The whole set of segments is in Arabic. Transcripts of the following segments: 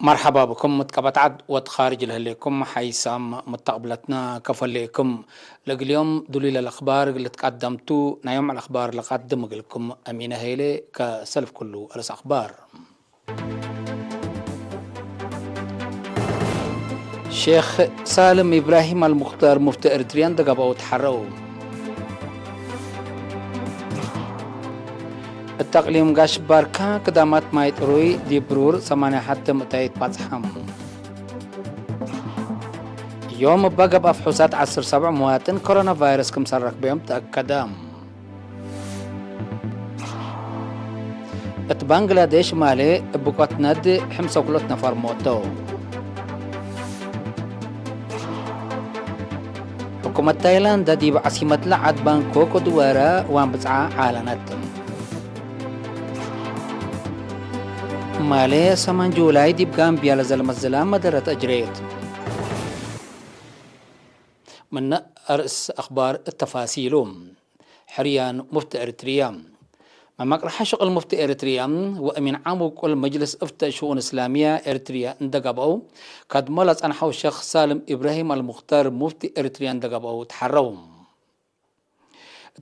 مرحبا بكم متقبطعد وتخارج لهليكم حيسام متقبلتنا كفليكم اليوم دليل الأخبار اللي تقدمتو نايم الأخبار اللي قدم لكم أمينة هيلي كسلف كله أرس أخبار. شيخ سالم إبراهيم المختار مفتي إريتريان دقبوا تحروا. التقليم قاش باركا قدامات مايت روي دي برور سمانيا حتى متايت باتحم. يوم بقى بأفحوصات 17 مواطن كورونا فيروس كم سرق بيوم تأكدام. بنغلاديش مالي بقوت ند حمسة وكلوت نفر موتو. حكومة تايلاند دي بعاصمة لعد بانكوك ودوارا وان بسعى عالنات. مالي 8 جولاي دي بغامبيا لزلم الزلام مدرة أجريت. من أرأس أخبار التفاصيل حريان مفتي إريتريا ما مقرح شغل مفتي إريتريا وأمين عام كل مجلس افتى شؤون إسلامية إريتريا اندقبوا قد ملص أنحو الشيخ سالم إبراهيم المختار مفتي إريتريا اندقبوا تحروا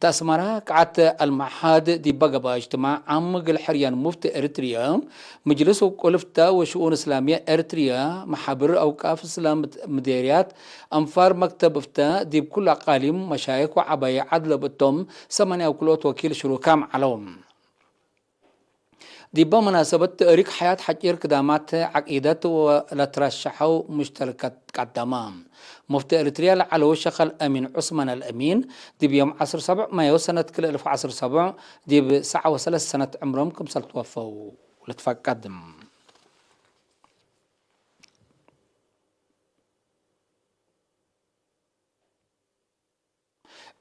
تأسمرا كعت المعهد دي بقى اجتماع عمق الحريان مفتي إريتريا مجلس كلفتا وشؤون إسلامية إريتريا محابر أوقاف إسلام مديريات أنفار مكتب افتا دي بكل أقاليم مشايخ وعباية عدل بالتم 8 وكلوت وكيل شروكام علوم دي بمناسبة تأريك حياة حجير كدامات عقيدة ولترشحوا مشتركة قدامام مفتي إريتريا على وشخ الأمين عثمان الأمين دي بيوم 17 مايو سنة كل 2017 دي بساعة وثلاث سنة عمرهم كم سنة توفوا ولتفقدم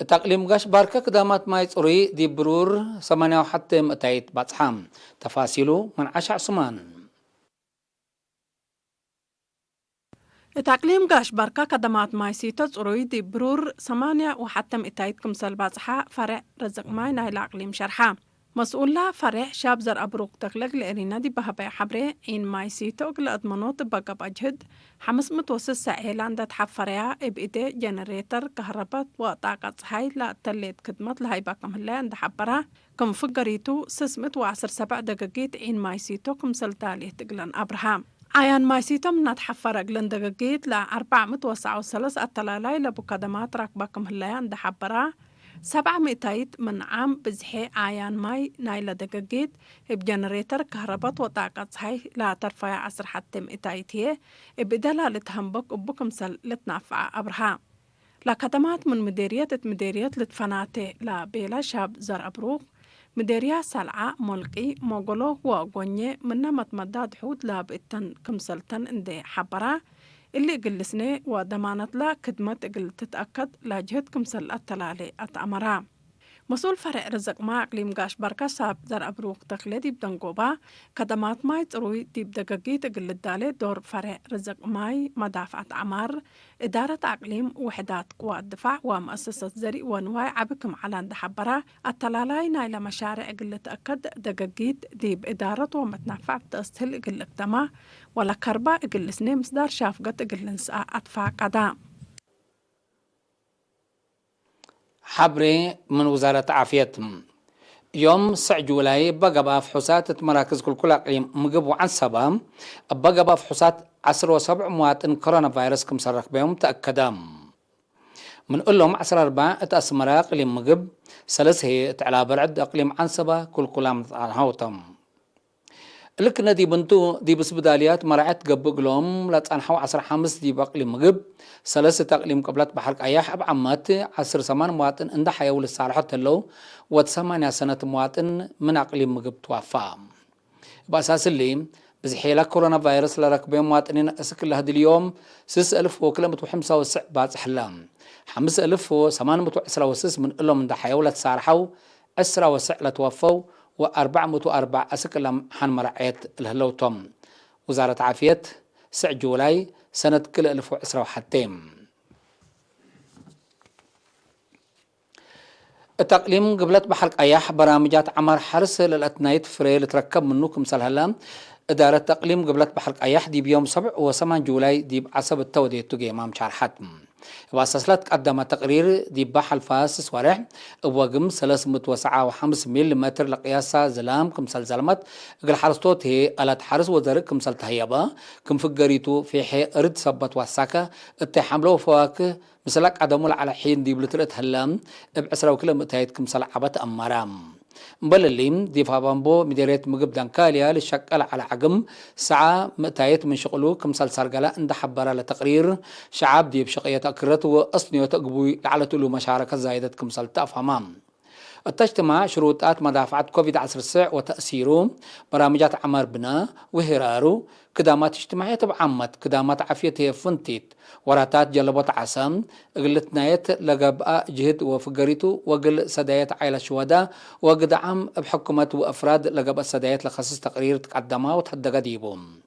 تقليم قاش باركة قدامات ما يصري دي برور 8 حتى متايت باتحام تفاصيله من عشع عثمان. تقليم قاش باركة قدامات ماي سيتا صروي دي برور 8 وحتى متايت كمسال باتحا فرع رزق ماي نايل أقليم شرحا مسؤولة فرع شاب زر أبروك تغلق لأرينا دي بهباي حبري إن ماي سيتا أقل أدمانوت بقى بأجهد 500 ساعة دات حفريا إبئدي جنريتر كهرباء وطاقة صحي لا تليت خدمت لهاي باقم هلا عند حبرا كم فقريتو 617 دقيقيت إن ماي سيتا كمسال تاليه تقلن أبرهام عيان مايسيتم نتحفر أجلن دقيقيت ل 403 التلالاي لبو قدمات راكباكم هلايا عند حبرا 700 من عام بزحي عيان ماي نايلة دقيقيت بجنريتر كهرباء وطاقة صحي لا ترفع 10 حتى 200 هي بدلا لتهمبك وبكم سل لتنافع أبرها لقدمات من مديرية لتفناتي لا بيلا شاب زر أبروك مديريا سلعة ملقي موغلو وغوني منا متمداد حود لابئتن كمسلتن اندي حبرا اللي قلسني ودمانت لا كدمت قل تتأكد لاجهد كمسل التلالي أتأمرا مسؤول فرع رزق ما أقليم قاش بركة ساب در أبروك تقليدي بدنقوبا كدمات ماي تروي ديب دقاقي تقل الدالي دور فرع رزق ماي مدافعة عمار إدارة أقليم وحدات قوى الدفاع ومؤسسة زري ونواي عبكم على اندحبرا التلالاي نايلة مشاريع قل تأكد دقاقي ديب إدارة ومتنفع بتأستهل قل اقدما ولا كربا قل سنين مصدار شافقة قل نساء أطفاء قدام حبري من وزارة عافية يوم 9 جولاي بقى بأفحوصات مراكز كل أقليم مقبو عن سبام بقى بأفحوصات 17 مواطن كورونا فيروس كم سرق بيوم تأكدام من قول لهم 14 اتأسمرا أقليم مقب سلس هي تعلى برعد أقليم عن سبا كل قلام هاوتم لكن دي بنتو دي بس بداليات مرعت قبق لهم لا تنحو 15 دي بأقليم مقب ثلاثة تقليم قبلت بحرك أياح أب عمات 10 مواطن عند حيول الصالحات اللو و8 سنة مواطن من أقليم مقب توفى بأساس اللي بزحيلة كورونا فيروس لركبين مواطنين أسكل هذا اليوم 6000 وكلمة وحمسة وسع بعض حلام 5896 من إلهم عند حيولة صالحوا أسرى وسع لتوفوا و404 أسكل حن مرعيت الهلو توم وزارة عافية 9 جولاي سنة كل 1010 حتى التقليم قبلت بحرق أياح برامجات عمر حرس للأتنايت فريل تركب منو كمثال هلا إدارة تقليم قبلت بحرق أياح دي بيوم 7 و8 جولاي دي بعصب التودية تجي إمام شارحات واساسلت قدم تقرير دي بحل فاس ورح وقم 309.5 ملم لقياسة زلام كمثال زلمت قل حرستوت هي ألات حرس وزرق كمثال تهيبا كم فقريتو في حي رد سبت واساكا التحملو فواك مسلك عدمول على حين دي بلترت هلام بعسرة وكلا متايد كمثال عبت أمرام مبلليم دي فابامبو مديريت مقب دانكاليا للشكل على عقم ساعة متايت من شغلو كمثال سرقلا عند حبرا لتقرير شعب دي بشقية أكرت وأصنية تقبوي على طول مشاركة زايدة كمثال تفهمام التجتمع شروطات مدافعة كوفيد 19 وتأثيره برامجات عمر بنا وهرارو كدامات اجتماعية بعمت كدامات عافية هي فنتيت وراتات جلبت عسام قلت نايت لقباء جهد وفقريتو وقل سدايات عائلة شهداء وقدعم بحكومة وأفراد لقباء سدايات لخصص تقرير تقدمها وتحدق ديبهم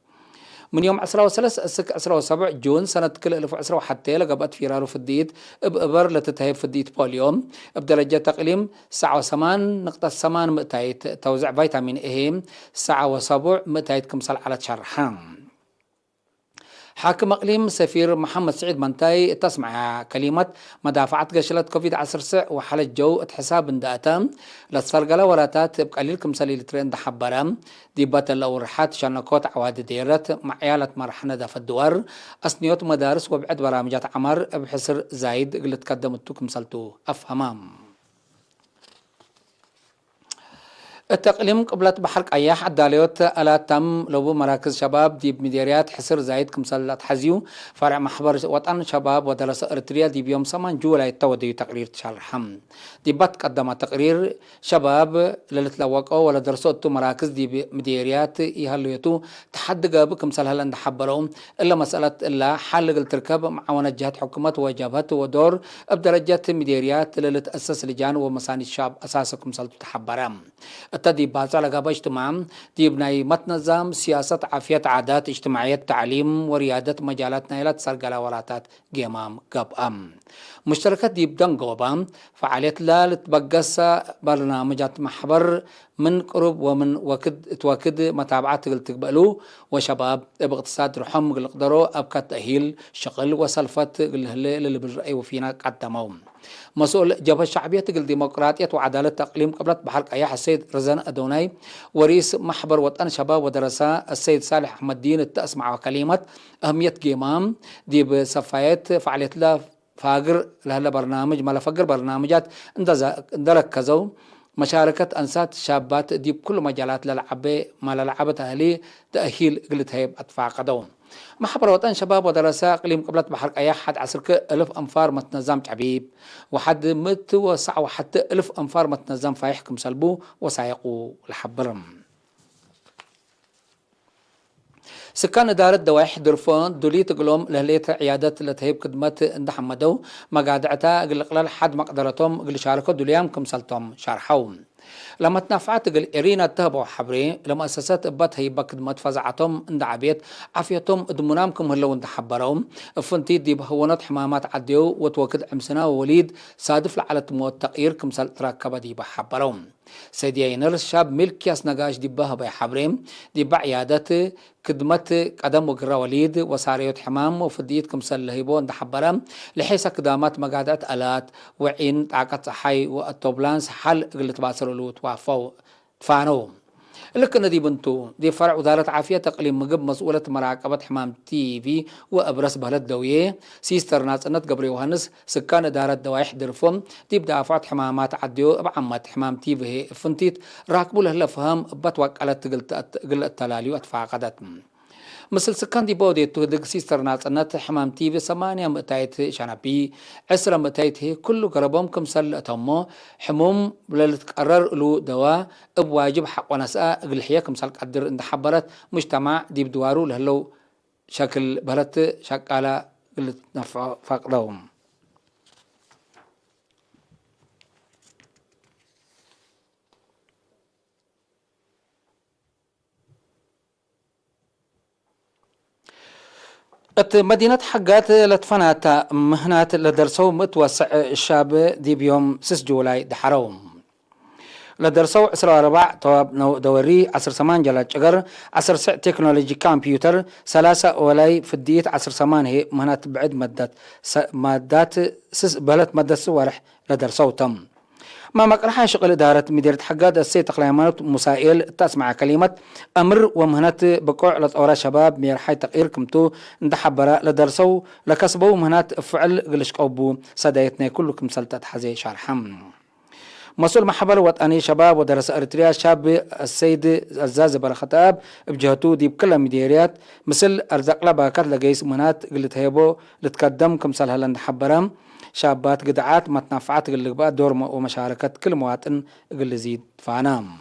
من يوم 13 السك 17 جون سنة كل 1010 وحتى لقبت فيرارو في الديت بإبر لتتهيب في الديت بوليوم بدرجة تقليم 9.8 مئتايت توزع فيتامين إيه 9.7 مئتايت كمسال على شرحان حاكم اقليم سفير محمد سعيد منتاي تسمع كلمه مدافعه قشله كوفيد 19 وحاله جو حساب انداتم لتصرقله وراتات بقليل كمسالي الترند حبرام دي باتل ورحات شنكوت عواد ديرت مع عيالة مرحنة في الدوار أسنيوت مدارس وبعد برامجات عمر بحسر زايد اللي تقدمتو كمسالتو أفهمام التقليم قبلت بحرق أياح الداليوت ألا تم لو مراكز شباب دي بمديريات حسر زايد كمسلات حزيو فرع محبر وطن شباب ودرس إرتريال دي بيوم 8 جولاي تودي تقرير شرحم دي بات قدم تقرير شباب للتلوقوا ولا درسوتو مراكز دي بمديريات يهليتو تحدق بكمسل هلند حبرهم إلا مسألة إلا حل التركب معاونة جهات حكومة وجابات ودور بدرجات مديريات للتأسس لجان ومساني الشعب أساسكم سلطة تحبرهم التدي باز على قبا اجتماع دي بناي متنظم سياسة عافية عادات اجتماعية تعليم وريادة مجالات نايلات سرقلا وراتات جيمام قب مشتركات دي بدن قوبام فعالية لا لتبقس برنامجات محبر من قرب ومن تواكد متابعات تقبلوا وشباب باقتصاد رحم قدروا أبكى تأهيل شغل وسلفت اللي بالرأي وفينا قدمهم مسؤول جبهة الشعبية تقل ديمقراطية وعدالة تقليم قبلت بحرق أياح السيد رزان أدوناي ورئيس محبر وطن شباب ودرساء السيد صالح أحمد دين التأسمع وكلمة أهمية قيمام دي بصفايات فعالية لا فاقر لهلا برنامج ما فقر برنامجات اندرك كزو مشاركة أنسات شابات دي بكل مجالات للعبة ما للعبة أهلي تأهيل قلت هيب أطفاع قدوم محبر وطن شباب ودرساء قليم قبلت بحرق أياح حد عسرك 1000 أنفار متنظم تعبيب وحد مت وسع وحتى 1000 أنفار متنظم فيحكم سلبو وسايقو الحبرم سكان دار الدواح درفون دوليت قلوم لهليت عيادات لتهيب خدمات عند حمدو مقادعتا قل حد مقدرتهم قل شاركوا دوليام كمسلتهم شارحوم لما تنافعت قل إرينا تهبوا حبري لما أساسات إبات هي بكدمات فزعتهم عند عبيت عافيتهم ادمنامكم هلو عند حبرهم فنتي دي بهونات حمامات عديو وتوكد عمسنا ووليد صادف لعلى تموت تقير كمسل تراكب دي بحبرهم سيدي نرس شاب ملك ياس نقاش دي بها بي حبريم دي بعيادات كدمت قدم وقرا وليد وساريوت حمام وفديت كمسل لهيبو عند حبرم لحيث قدامات مقادات آلات وعين طاقة حي والتوبلانس حل قلت باصر له توافو تفانو لكن دي بنتو دي فرع وزارة عافية تقليم مقب مسؤولة مراقبة حمام تي في وأبرز بهلت دوية سيستر ناس انت قبري وهنس سكان إدارة دوايح درفهم دي بدافعات حمامات عديو بعمت حمام تي في فنتيت راكبوا له فهم بتوك على تقل التلالي واتفاق قدت مثل سكان دي بودي تودق سيستر ناس انت حمام تي في 8 متايت شنبي 10 متايت هي كله قربهم كمسل تمو حموم للتقرر له دواء بواجب حق ونساء الحياة كمسل قدر ان حبرت مجتمع دي بدوارو لهلو شكل بلت شكالة فقدهم مدينة حقات لتفنات مهنات لدرسو متوسع الشاب دي بيوم 6 جولاي دحروم لدرسو 14 تواب دوري 10 سمان جلال شجر 10 سع تكنولوجي كمبيوتر 3 ولاي في الديت 10 سمان هي مهنات بعد مادات بلت مادة سوارح لدرسو تم ما مقرحة شغل إدارة مديرية حقاد السيد تقليمات مسائل تسمع كلمة أمر ومهنات بقوع لطورة شباب ميرحي تقير كمتو ندحبرا لدرسو لكسبو مهنات فعل قلش قوبو سدايتنا كلكم سلطة حزي شارحم مسؤول محبر وطني شباب ودرس أريتريا شاب السيد الزاز برختاب بجهتو دي بكل مديريات مثل أرزاق لباكات لقيس مهنات قلت هيبو لتقدم كمثال هلا ندحبرا شابات قدعات متنافعات قل بقى دور ومشاركة كل مواطن قل زيد فانام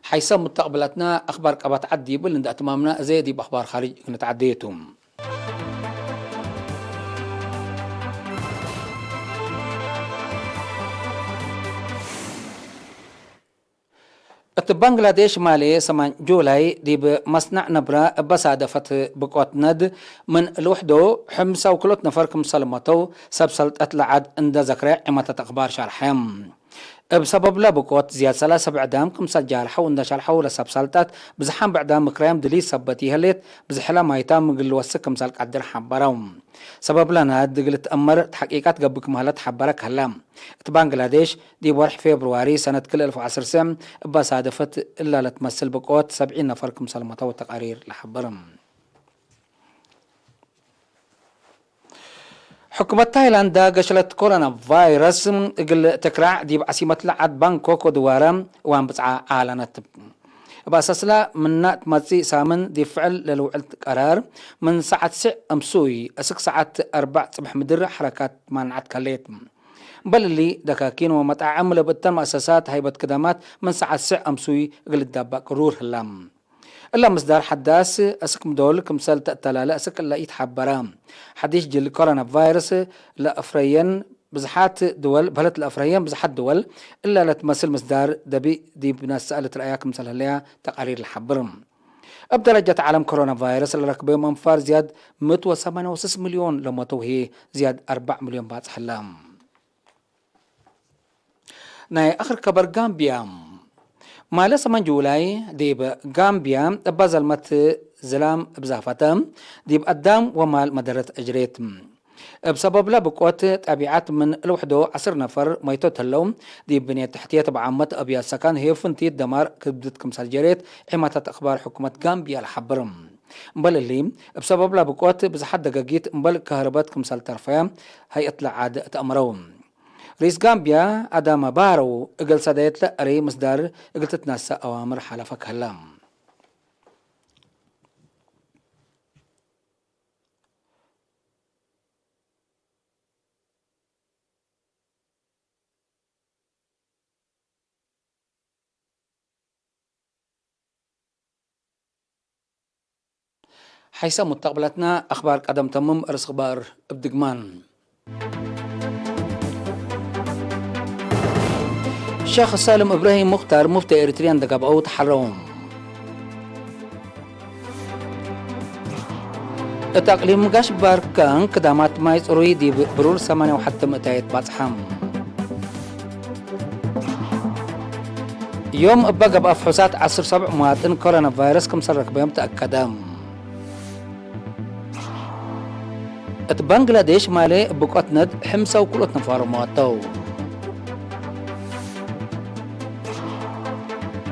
حيث مستقبلاتنا أخبار قبات عدي بلند أتمامنا زيدي بأخبار خارج نتعديتم بنغلاديش مالي 8 جولاي دي بمصنع نبرة بصادفة بقوت ند من الوحدو حمسة وكلوت نفركم سلمتو سبسلت أتلعد عند ذكرى عمة أخبار شرحهم بسبب لا بقوت زياد 3 بعدام كم سجال حو اندش الحو لسبسلتات بزحام بعدام مكرام دلي سبتي هليت بزحلا ما يتام مقل وسك مسال قدر حبرهم سبب لنا دقلت أمر تحقيقات قبك مهلت حبرك هلام بنغلاديش دي بورح فبراير سنة كل 1010 سنة بصادفت إلا لتمثل بقوت 70 نفر كم سلمتو وتقارير لحبرهم حكومة تايلاند قشلت كورونا فيروس قل تكرع دي بعسيمة لعد بانكوك ودوارا وان بسعى اعلنت بأساس لا من تمزي سامن دي فعل للوعل قرار من ساعة 6 امسوي اسك ساعة 4 صبح مدر حركات مانعت كليت بل اللي دكاكين ومطاعم لبتن مؤسسات هيبة كدامات من ساعة 6 امسوي قل الدابا قرور هلام إلا مصدر حداث أسك مدول كمثال تأتلا أسك إلا يتحبرام حديث جل كورونا فيروس لأفريين بزحات دول بلت الأفريين بزحات دول إلا لتمثل مصدر دبي دي بناس سألت رأيك مثل هليا تقارير الحبرم بدرجة عالم كورونا فيروس اللي ركبه منفار زياد 108 مليون لما توهي زياد 4 مليون بات حلام ناي آخر كبر غامبيا ما لسه من جولاي ديب غامبيا بازل مت زلام بزافتم ديب قدام ومال مدرة أجريت بسبب لا بقوت طبيعات من الوحدو 10 نفر ميتو تلوم ديب بنية تحتية بعمة أبيات سكان هي فنتي دمار كبدت كمسال جريت حماة أخبار حكومة غامبيا الحبرم مبل اللي بسبب لا بقوت بزحد دقاقيت مبل كهربات كمسال ترفيا هي اطلع عاد تأمرون رئيس غامبيا أداما بارو اقل ساديت لأري مصدر اقل تتناسى أوامر حلفك هلام حيث مستقبلتنا أخبار قدم تمم أرس أخبار بدقمان الشيخ سالم إبراهيم مختار مفتي إريتريان دقابعو تحرهم التقليم قاش باركان كدامات مايز روي دي برول 8 وحتى متايت باصحام يوم أبقى بأفحوصات 10 7 مواطن كورونا فيروس كم سرق بيوم تأكدام بنغلاديش مالي بقوت ند حمسة وكلت نفار مواتو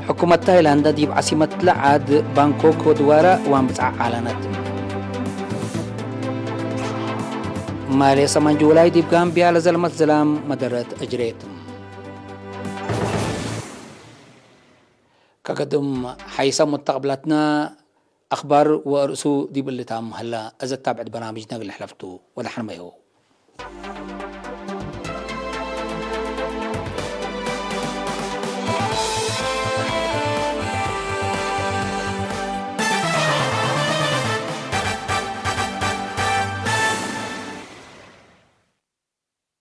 حكومة تايلاند دي بعاصمة لعاد بانكوك ودوارا وان بسع اعلانات مالي 8 جولاي دي بغامبيا لزلمت زلام مدرت اجريت كقدم حيث مستقبلاتنا اخبار ورسو دي باللي تام هلا اذا تابعت برامجنا اللي حلفتو ونحن ما هو